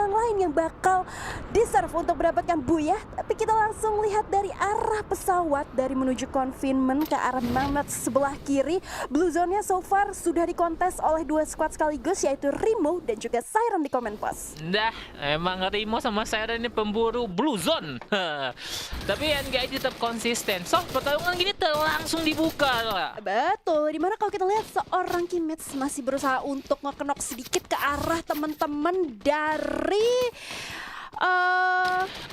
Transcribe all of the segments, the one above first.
orang lain yang bakal deserve untuk mendapatkan buya. Tapi kita langsung lihat dari arah pesawat, dari menuju confinement ke arah Mamet sebelah kiri. Blue Zone-nya so far sudah dikontes oleh dua squad sekaligus, yaitu Rimo dan juga Siren di comment post. Dah, emang Rimo sama Siren ini pemburu Blue Zone. Tapi NGI tetap konsisten. So, pertarungan gini langsung dibuka lah. Betul, dimana kalau kita lihat seorang Kimets masih berusaha untuk ngekenok sedikit ke arah teman-teman dari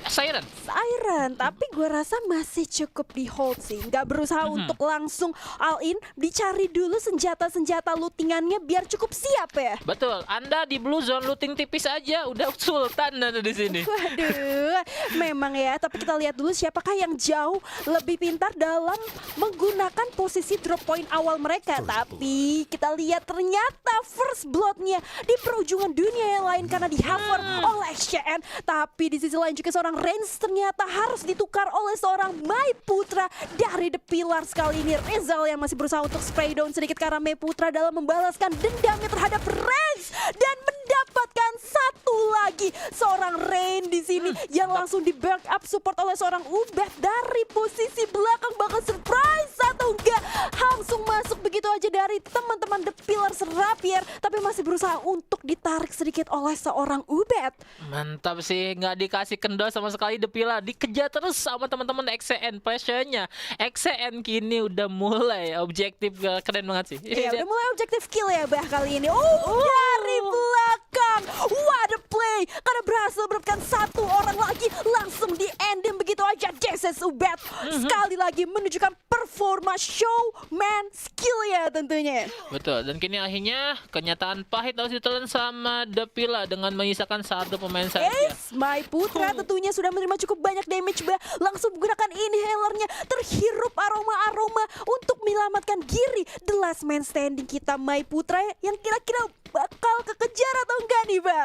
Siren, tapi gue rasa masih cukup di hold sih, nggak berusaha untuk langsung all in, dicari dulu senjata-senjata lootingannya biar cukup siap ya. Betul, Anda di Blue Zone looting tipis aja udah sultan ada di sini. Waduh, memang ya, tapi kita lihat dulu siapakah yang jauh lebih pintar dalam menggunakan posisi drop point awal mereka. Tapi kita lihat ternyata first blood-nya di perujungan dunia yang lain karena di-hover oleh Shen. Tapi di sisi lain juga seorang Reigns ternyata harus ditukar oleh seorang Mai Putra dari The Pillars. Kali ini Rizal yang masih berusaha untuk spray down sedikit karena Mai Putra dalam membalaskan dendamnya terhadap Reigns dan mendapatkan satu lagi seorang Rain di sini yang langsung di backup support oleh seorang Ubed dari posisi belakang. Bakal surprise atau enggak langsung masuk begitu aja dari teman-teman The Pillars Rapier, tapi masih berusaha untuk ditarik sedikit oleh seorang Ubed. Mantap sih, nggak dikasih kendor sama sekali The Pillar, dikejar terus sama teman-teman XCN. Pressure-nya XCN kini udah mulai objektif, keren banget sih. Iya, udah mulai objektif kill ya bah kali ini. Dari belakang, what a play, karena berhasil mendapatkan satu orang lagi, langsung di ending begitu aja. Jesus Ubed sekali lagi menunjukkan performa showman skill ya tentunya. Betul, dan kini akhirnya kenyataan pahit harus ditelan sama The Pillar dengan menyisakan satu pemain saja. Mai Putra tentunya sudah menerima cukup banyak damage bah, langsung menggunakan inhalernya, terhirup aroma-aroma untuk menyelamatkan diri. The last man standing kita Mai Putra yang kira-kira bakal kekejar atau enggak nih bah.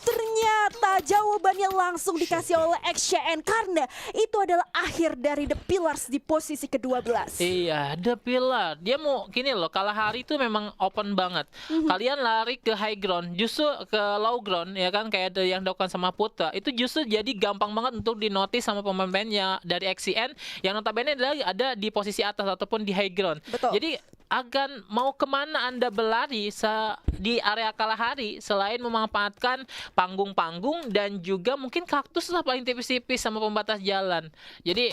Ternyata jawabannya langsung dikasih oleh XCN karena itu adalah akhir dari The Pillars di posisi ke-12. Iya, The Pillar. Dia mau gini loh, kalah hari itu memang open banget. Kalian lari ke high ground, justru ke low ground ya kan, kayak yang dilakukan sama Putra. Itu justru jadi gampang banget untuk dinotis sama pemain-pemainnya dari XCN yang notabene ada di posisi atas ataupun di high ground. Betul. Jadi agan mau kemana Anda berlari di area kalahari selain memanfaatkan panggung-panggung dan juga mungkin kaktus lah paling tipis-tipis sama pembatas jalan. Jadi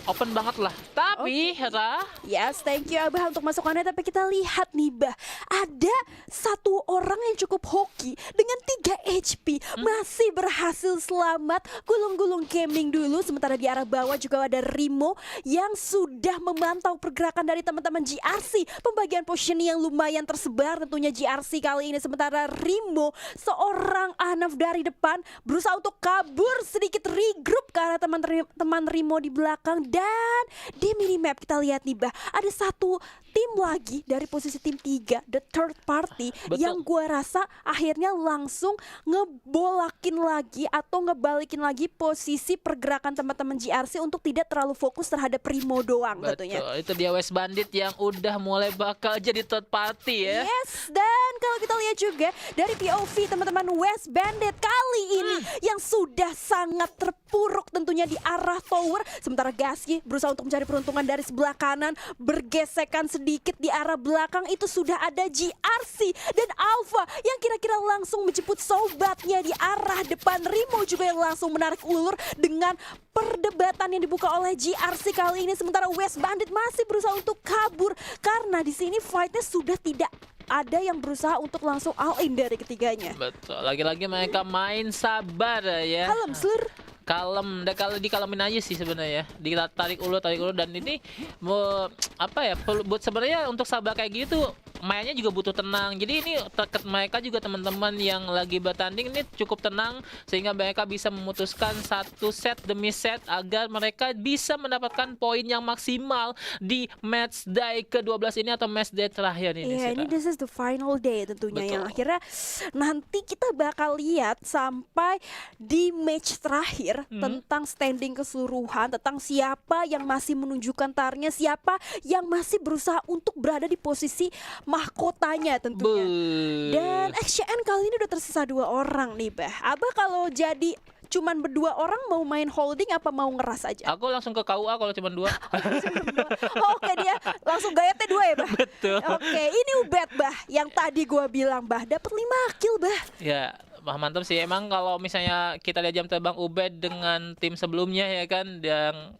open banget lah. Tapi Ra, Yes, thank you Abah untuk masukannya. Tapi kita lihat nih bah, ada satu orang yang cukup hoki dengan 3 HP masih berhasil selamat gulung-gulung gaming dulu. Sementara di arah bawah juga ada Rimo yang sudah memantau pergerakan dari teman-teman GRC. Pembagian positioning yang lumayan tersebar tentunya GRC kali ini. Sementara Rimo, seorang Anaf dari depan, berusaha untuk kabur sedikit, regroup ke arah teman-teman Rimo di belakang. Dan di minimap kita lihat nih bah, ada satu tim lagi dari posisi tim 3, the third party. Betul. Yang gua rasa akhirnya langsung ngebolakin lagi atau ngebalikin lagi posisi pergerakan teman-teman GRC untuk tidak terlalu fokus terhadap Rimo doang tentunya. betul, itu dia West Bandit yang udah mulai bakal jadi third party ya. Yes, dan kalau kita lihat juga dari POV teman-teman West Bandit kali ini yang sudah sangat terpuruk tentunya di arah tower. Sementara Gaski berusaha untuk mencari peruntungan dari sebelah kanan, bergesekan sedikit di arah belakang. Itu sudah ada GRC dan Alpha yang kira-kira langsung menjemput sobatnya di arah depan. Rimo juga yang langsung menarik ulur dengan perdebatan yang dibuka oleh GRC kali ini. Sementara West Bandit masih berusaha untuk kabur karena di sini fightnya sudah tidak ada yang berusaha untuk langsung all in dari ketiganya. Betul, lagi-lagi mereka main sabar ya. Kalem, Slur. Kalem, kalau dikalemin aja sih sebenarnya. Ditarik ulur dan ini buat sebenarnya untuk sabar kayak gitu mainnya juga butuh tenang. Jadi ini mereka juga teman-teman yang lagi bertanding ini cukup tenang sehingga mereka bisa memutuskan satu set demi set agar mereka bisa mendapatkan poin yang maksimal di match day ke-12 ini atau match day terakhir ini. Iya, ini this is the final day tentunya. Betul. Yang akhirnya nanti kita bakal kita lihat sampai di match terakhir tentang standing keseluruhan, tentang siapa yang masih menunjukkan tarnya, siapa yang masih berusaha untuk berada di posisi mahkotanya tentunya. Dan XCN kali ini udah tersisa 2 orang nih, Bah. Abah kalau jadi cuman berdua orang mau main holding apa mau ngeras aja? Aku langsung ke KUA kalau cuma 2. Oke, dia langsung gayetnya 2 ya, Bah? Betul. Oke, ini Ubed, Bah, yang tadi gua bilang, Bah, dapat 5 kill, Bah. Ya, mantap sih. Emang kalau misalnya kita lihat jam terbang Ubed dengan tim sebelumnya ya kan, yang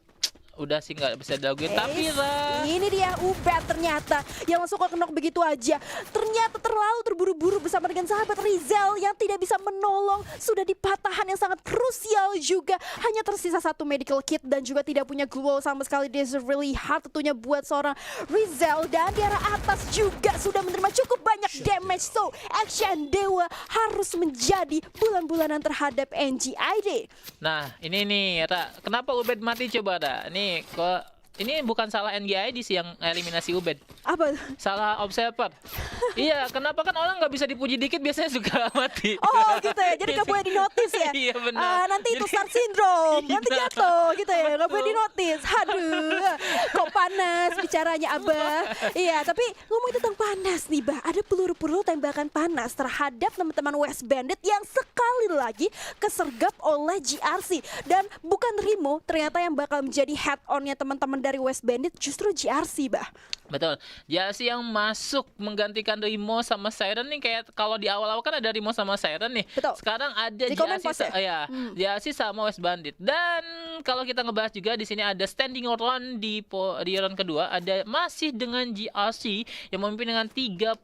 udah sih nggak bisa diraguin. Tapi ini dia Ubed ternyata yang langsung knock begitu aja. Ternyata terlalu terburu-buru bersama dengan sahabat Rizal yang tidak bisa menolong. Sudah di patahan yang sangat krusial juga. Hanya tersisa 1 medical kit dan juga tidak punya glue sama sekali. This is really hard tentunya buat seorang Rizal. Dan di arah atas juga sudah menerima cukup banyak damage. So, action Dewa harus menjadi bulan-bulanan terhadap NGID. nah, ini nih, kenapa Ubed mati coba dah? Ini bukan salah NGID sih yang eliminasi Ubed. Apa? Salah observer. Iya, kenapa kan orang nggak bisa dipuji dikit biasanya suka mati. Oh gitu ya, jadi nggak boleh dinotis ya? Iya benar. Nanti itu start syndrome, nanti jatuh gitu ya, nggak boleh dinotis. Aduh, kok panas bicaranya Abah. Iya, tapi ngomongin tentang panas nih, Bah, ada peluru-peluru tembakan panas terhadap teman-teman West Bandit yang sekali lagi kesergap oleh GRC. Dan bukan Rimo, ternyata yang bakal menjadi head on-nya teman-teman dari West Bandit justru GRC, Bah. Betul. Jasi yang masuk menggantikan Rimo sama Siren nih, kayak kalau di awal-awal kan ada Rimo sama Siren nih. Betul. Sekarang ada Di Command Post Jasi sama West Bandit. Dan kalau kita ngebahas juga di sini ada standing round di round kedua, ada masih dengan GRC yang memimpin dengan 31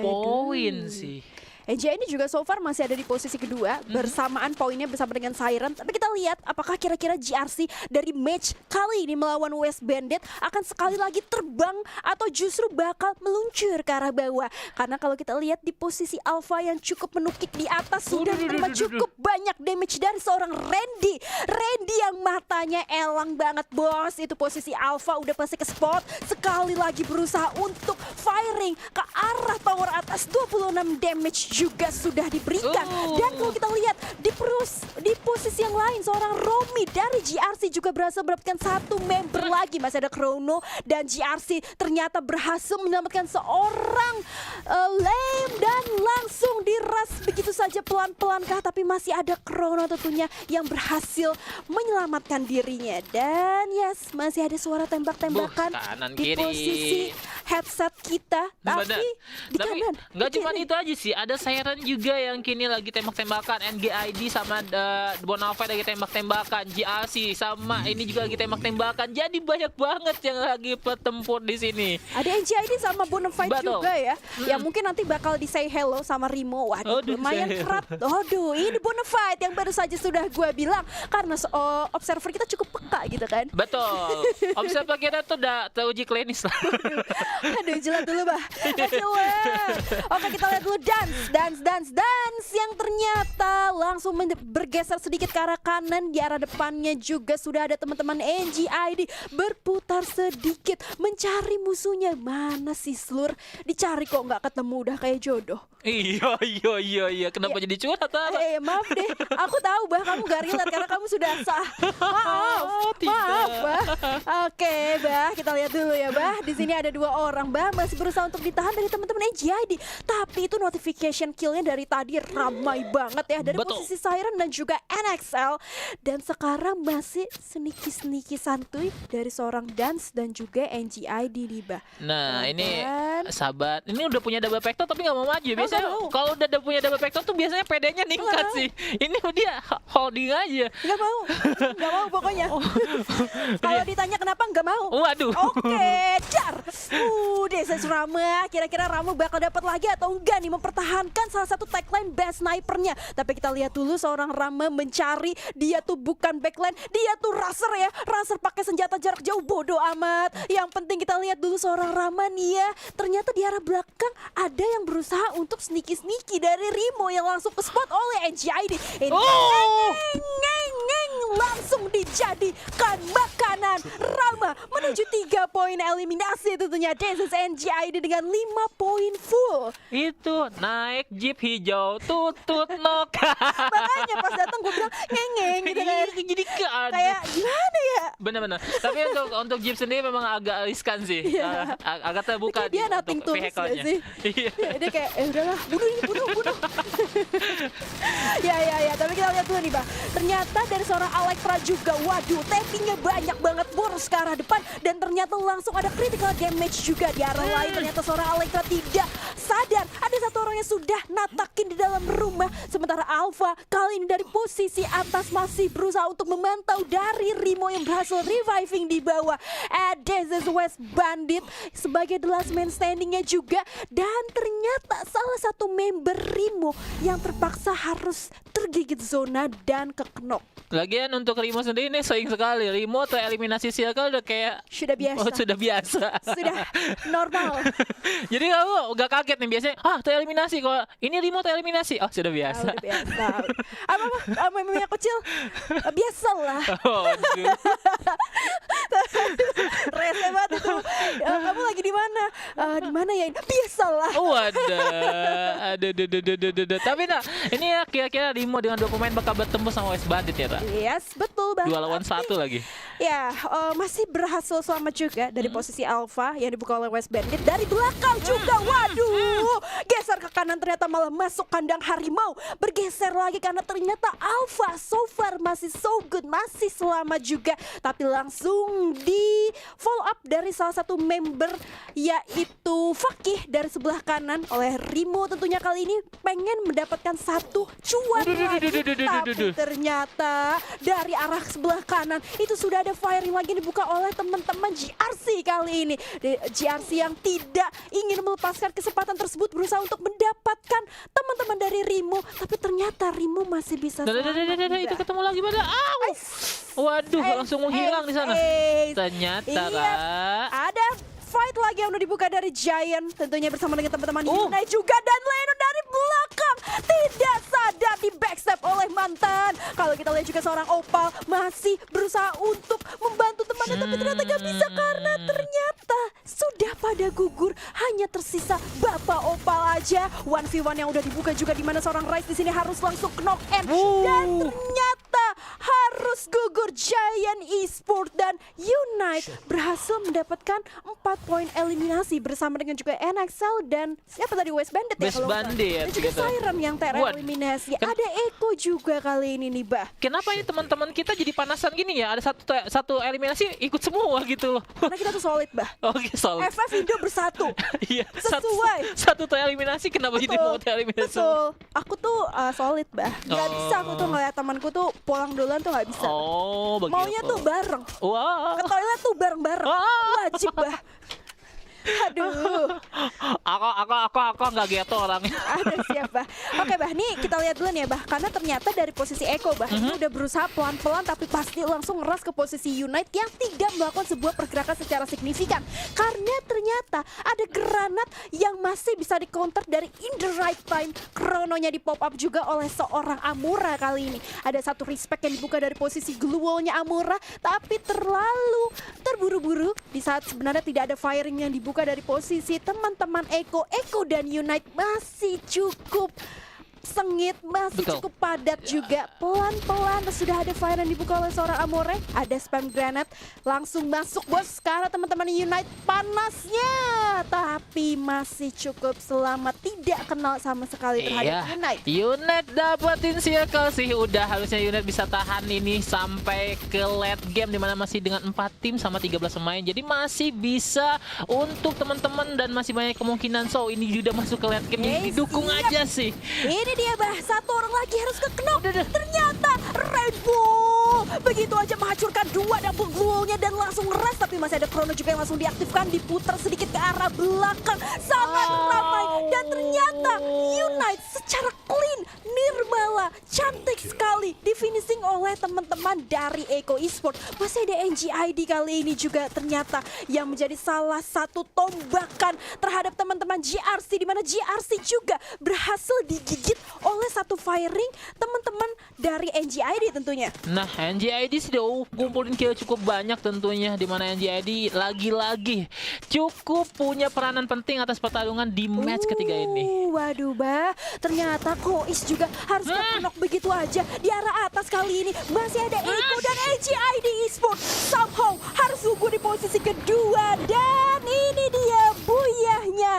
poin sih. NJ ini juga so far masih ada di posisi kedua, bersamaan poinnya bersama dengan Siren. Tapi kita lihat apakah kira-kira GRC dari match kali ini melawan West Bandit akan sekali lagi terbang atau justru bakal meluncur ke arah bawah. Karena kalau kita lihat di posisi Alpha yang cukup menukik di atas sudah menerima cukup banyak damage dari seorang Randy. Randy yang matanya elang banget, bos. Itu posisi Alpha udah pasti ke spot. Sekali lagi berusaha untuk firing ke arah tower atas. 26 damage juga sudah diberikan. Dan kalau kita lihat di posisi yang lain, seorang Romi dari GRC juga berhasil mendapatkan 1 member lagi. Masih ada Chrono dan GRC ternyata berhasil menyelamatkan seorang Lame dan langsung diras begitu saja pelan-pelan kah, tapi masih ada Chrono tentunya yang berhasil menyelamatkan dirinya. Dan yes, masih ada suara tembak-tembakan di posisi headset kita, tapi di kanan. Nggak cuma itu aja sih, ada Siren juga yang kini lagi tembak-tembakan. NGID sama Bonafide lagi tembak-tembakan. GRC sama ini juga lagi tembak-tembakan. Jadi banyak banget yang lagi bertempur di sini. Ada NGID sama Bonafide juga ya. Ya mungkin nanti bakal di say hello sama Rimo. Waduh, lumayan kerat. Aduh, ini Bonafide yang baru saja sudah gue bilang. Karena observer kita cukup peka gitu kan. Betul. Observer kita tuh udah teruji klinis lah. Aduh, jelas dulu, Bah. Oke, kita lihat dulu dance yang ternyata langsung bergeser sedikit ke arah kanan. Di arah depannya juga sudah ada teman-teman NGID berputar sedikit mencari musuhnya. Mana sih Slur? Dicari kok nggak ketemu, udah kayak jodoh. Iya. Kenapa jadi curhat? Maaf deh, aku tahu Bah kamu gak relate karena kamu sudah sah. Maaf Bah. Oke Bah, kita lihat dulu ya Bah. Di sini ada 2 orang Bah masih berusaha untuk ditahan dari teman-teman NGID. Tapi itu notification killnya dari tadi ramai banget ya, dari posisi Siren dan juga NXL. Dan sekarang masih sneaky santuy dari seorang Dance dan juga NGID nih Bah. Nah ini sahabat, ini udah punya double vector tapi nggak mau maju. Biasanya kalau udah punya double vector tuh biasanya PD-nya ningkat sih. Ini dia holding aja. Nggak mau pokoknya. Kalau ditanya kenapa nggak mau. Waduh. Oke, dar. Desa Rama. Kira-kira Rama bakal dapat lagi atau enggak nih mempertahankan salah satu tagline best snipernya. Tapi kita lihat dulu seorang Rama mencari, dia tuh bukan backline, dia tuh raser ya. Raser pakai senjata jarak jauh, bodoh amat. Yang penting kita lihat dulu seorang Rama nih ya. Ternyata di arah belakang ada yang berusaha untuk sneaky dari Rimo yang langsung ke spot oleh NGID. langsung dijadikan makanan. Rama menuju 3 poin eliminasi tentunya. This is NGID dengan 5 poin full. Itu naik jeep hijau tutut noka. Makanya pas datang gue bilang ngeng gitu kan. Jadi Kayak gimana ya? benar-benar. Tapi untuk jeep sendiri memang agak riskan sih. Iya. Agak terbuka Kayak dia nothing untuk tulus gak vehicle-nya. sih? Iya. Dia kayak udahlah bunuh. Ya, tapi kita lihat dulu nih Bang. Ternyata dari seorang Electra juga, waduh, tappingnya banyak banget boros ke arah depan dan ternyata langsung ada critical damage juga di arah lain. Ternyata seorang Electra tidak sadar ada satu orang yang sudah natakin di dalam rumah. Sementara Alpha kali ini dari posisi atas masih berusaha untuk memantau dari Rimo yang berhasil reviving di bawah. This is West Bandit sebagai the last man standingnya juga. Dan ternyata salah satu member Rimo yang terpaksa harus tergigit zona dan keknok. Lagian untuk Rimo sendiri ini sering sekali. Rimo tereliminasi circle udah kayak Sudah biasa. sudah biasa. Sudah normal. Jadi kamu gak kaget nih biasanya. Tereliminasi, kalau ini Rimo tereliminasi. Oh sudah biasa. Udah biasa. Apa yang kecil? Biasalah. Oh, aduh. Rese banget itu. Kamu lagi di mana? Di mana ya? Biasalah. Wadah. Aduh. Tapi nah, ini ya kira-kira Rimo dengan 2 pemain bakal bertemu sama West Bandit ya, Tak? Yes, betul Bang. 2 lawan 1 lagi. Ya, masih berhasil selamat juga dari posisi Alpha yang dibuka oleh West Bandit. Dari belakang juga, waduh. Geser ke kanan ternyata malah masuk kandang harimau. Bergeser lagi karena ternyata Alpha so far masih so good, masih selamat juga. Tapi langsung di follow up dari salah satu member yaitu Fakih dari sebelah kanan oleh Rimo. Tentunya kali ini pengen mendapatkan satu cuan lagi. Tapi ternyata dari arah sebelah kanan itu sudah ada firing lagi dibuka oleh teman-teman GRC kali ini. GRC yang tidak ingin melepaskan kesempatan tersebut berusaha untuk mendapatkan teman-teman dari Rimo, tapi ternyata Rimo masih bisa selamat. Itu ketemu lagi pada. Waduh, langsung menghilang di sana. Ternyata iya, ada fight lagi yang udah dibuka dari Giant, tentunya bersama dengan teman-teman Unai juga, dan Leno dari belakang tidak sadar di backstep oleh mantan. Kalau kita lihat juga seorang Opal masih berusaha untuk membantu temannya, tapi ternyata gak bisa karena ternyata sudah pada gugur, hanya tersisa Bapak Opal aja. 1v1 yang udah dibuka juga, di mana seorang Rise di sini harus langsung knock end dan ternyata harus gugur. Giant Esport dan Unite berhasil mendapatkan 4 poin eliminasi bersama dengan juga NXL dan siapa tadi, West Bandit ya West kalau nggak salah. Bandit, Dan juga gitu. Siren yang tereliminasi. Ada Eko juga kali ini nih, Bah. Kenapa ini teman-teman kita jadi panasan gini ya? Ada satu eliminasi ikut semua gitu loh. Karena kita tuh solid, Bah. Oke, soal. FF Indo bersatu. Iya, Sesuai. satu tereliminasi, kenapa jadi mau tereliminasi? Betul. Aku tuh solid, Bah. Gak Oh. bisa aku tuh ngeliat temanku tuh pulang duluan tuh gak bisa. Oh, begitu. Maunya tuh bareng. Wah. Ke toilet tuh bareng-bareng. Wajib, Bah. Aduh. Aku nggak gitu orangnya. Ada siapa? Oke Bah, nih kita lihat dulu nih ya Bah. Karena ternyata dari posisi Eko Bah, ini udah berusaha pelan-pelan tapi pasti langsung ngeras ke posisi Unite yang tidak melakukan sebuah pergerakan secara signifikan. Karena ternyata ada granat yang masih bisa di counter dari in the right time. Krononya di pop up juga oleh seorang Amura kali ini. Ada satu respect yang dibuka dari posisi glue wall-nya Amura, tapi terlalu terburu-buru di saat sebenarnya tidak ada firing yang dibuka dari posisi teman-teman Eko dan Unite masih cukup sengit, masih Betul. cukup padat juga. Pelan-pelan sudah ada fire yang dibuka oleh seorang Amore. Ada spam granat langsung masuk bos. Sekarang teman-teman Unite panasnya, tapi masih cukup selamat, tidak kenal sama sekali terhadap Unite. Unite dapetin circle sih. Udah harusnya Unite bisa tahan ini sampai ke late game, dimana masih dengan 4 tim sama 13 pemain. Jadi masih bisa untuk teman-teman dan masih banyak kemungkinan. So ini juga masuk ke late game, jadi didukung siap. aja sih. Ini dia Bah, satu orang lagi harus ke knock. Ternyata Rainbow begitu aja menghancurkan 2 double glue-nya dan langsung ngeras, tapi masih ada Chrono juga yang langsung diaktifkan, diputar sedikit ke arah belakang, sangat ramai, dan ternyata Unite secara clean, nirmala, cantik sekali di finishing oleh teman-teman dari Eko Esports. Masih ada NGID kali ini juga ternyata yang menjadi salah satu tombakan terhadap teman-teman GRC, di mana GRC juga berhasil digigit oleh satu firing teman-teman dari NGID tentunya. Nah, NGID sudah kumpulin kill cukup banyak tentunya, di mana NGID lagi-lagi cukup punya peranan penting atas pertarungan di match ketiga ini. Waduh bah, ternyata Kois juga harus knock begitu aja di arah atas kali ini. Masih ada Eko dan NGID Esports somehow harus tunggu di posisi kedua, dan ini dia buyahnya